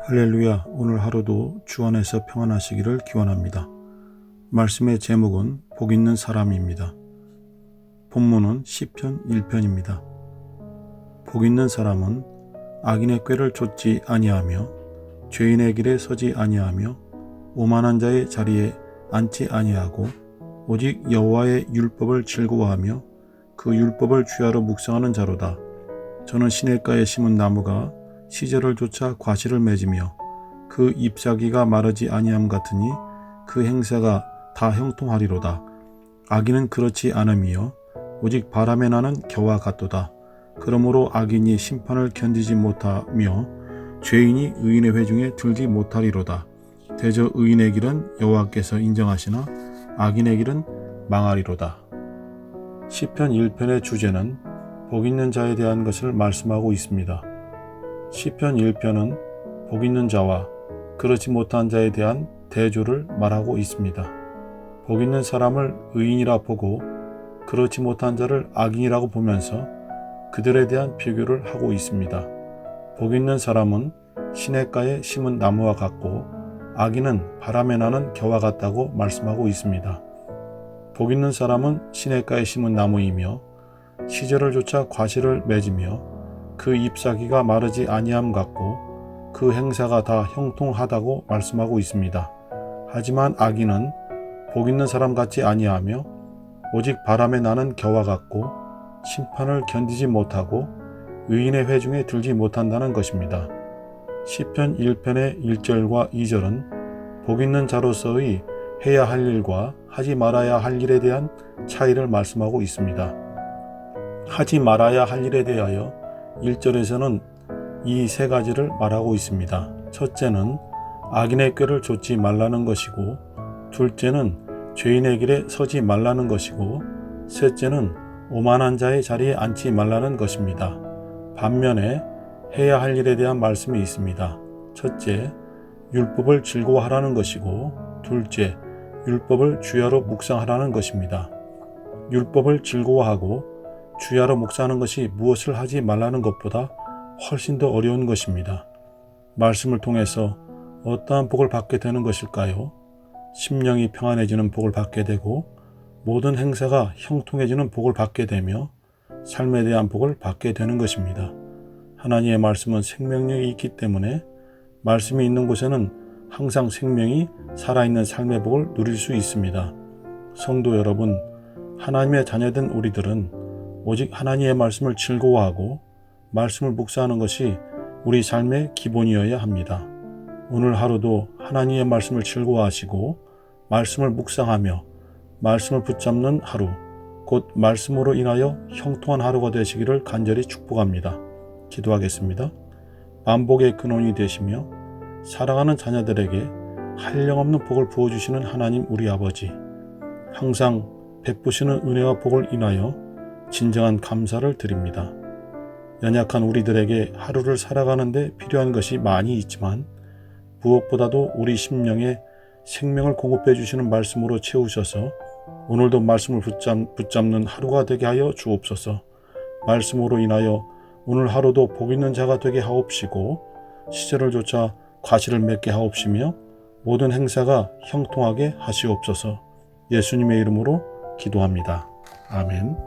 할렐루야. 오늘 하루도 주 안에서 평안하시기를 기원합니다. 말씀의 제목은 복 있는 사람입니다. 본문은 시편 1편입니다. 복 있는 사람은 악인의 꾀를 좇지 아니하며 죄인의 길에 서지 아니하며 오만한 자의 자리에 앉지 아니하고 오직 여호와의 율법을 즐거워하며 그 율법을 주야로 묵상하는 자로다. 저는 시냇가에 심은 나무가 시절을 쫓아 과실을 맺으며 그 잎사귀가 마르지 아니함 같으니 그 행사가 다 형통하리로다. 악인은 그렇지 않음이요 오직 바람에 나는 겨와 같도다. 그러므로 악인이 심판을 견디지 못하며 죄인이 의인의 회중에 들지 못하리로다. 대저 의인의 길은 여호와께서 인정하시나 악인의 길은 망하리로다. 시편 1편의 주제는 복 있는 자에 대한 것을 말씀하고 있습니다. 시편 1편은 복 있는 자와 그렇지 못한 자에 대한 대조를 말하고 있습니다. 복 있는 사람을 의인이라 보고 그렇지 못한 자를 악인이라고 보면서 그들에 대한 비교를 하고 있습니다. 복 있는 사람은 시냇가에 심은 나무와 같고 악인은 바람에 나는 겨와 같다고 말씀하고 있습니다. 복 있는 사람은 시냇가에 심은 나무이며 시절을 쫓아 과실을 맺으며 그 잎사귀가 마르지 아니함 같고 그 행사가 다 형통하다고 말씀하고 있습니다. 하지만 악인은 복 있는 사람 같지 아니하며 오직 바람에 나는 겨와 같고 심판을 견디지 못하고 의인의 회중에 들지 못한다는 것입니다. 시편 1편의 1절과 2절은 복 있는 자로서의 해야 할 일과 하지 말아야 할 일에 대한 차이를 말씀하고 있습니다. 하지 말아야 할 일에 대하여 1절에서는 이 세 가지를 말하고 있습니다. 첫째는 악인의 꾀를 좇지 말라는 것이고, 둘째는 죄인의 길에 서지 말라는 것이고, 셋째는 오만한 자의 자리에 앉지 말라는 것입니다. 반면에 해야 할 일에 대한 말씀이 있습니다. 첫째, 율법을 즐거워하라는 것이고, 둘째, 율법을 주야로 묵상하라는 것입니다. 율법을 즐거워하고 주야로 묵상하는 것이 무엇을 하지 말라는 것보다 훨씬 더 어려운 것입니다. 말씀을 통해서 어떠한 복을 받게 되는 것일까요? 심령이 평안해지는 복을 받게 되고 모든 행사가 형통해지는 복을 받게 되며 삶에 대한 복을 받게 되는 것입니다. 하나님의 말씀은 생명력이 있기 때문에 말씀이 있는 곳에는 항상 생명이 살아있는 삶의 복을 누릴 수 있습니다. 성도 여러분, 하나님의 자녀된 우리들은 오직 하나님의 말씀을 즐거워하고 말씀을 묵상하는 것이 우리 삶의 기본이어야 합니다. 오늘 하루도 하나님의 말씀을 즐거워하시고 말씀을 묵상하며 말씀을 붙잡는 하루, 곧 말씀으로 인하여 형통한 하루가 되시기를 간절히 축복합니다. 기도하겠습니다. 만복의 근원이 되시며 사랑하는 자녀들에게 한량없는 복을 부어주시는 하나님 우리 아버지, 항상 베푸시는 은혜와 복을 인하여 진정한 감사를 드립니다. 연약한 우리들에게 하루를 살아가는데 필요한 것이 많이 있지만 무엇보다도 우리 심령에 생명을 공급해 주시는 말씀으로 채우셔서 오늘도 말씀을 붙잡는 하루가 되게 하여 주옵소서. 말씀으로 인하여 오늘 하루도 복 있는 자가 되게 하옵시고 시절을 쫓아 과실을 맺게 하옵시며 모든 행사가 형통하게 하시옵소서. 예수님의 이름으로 기도합니다. 아멘.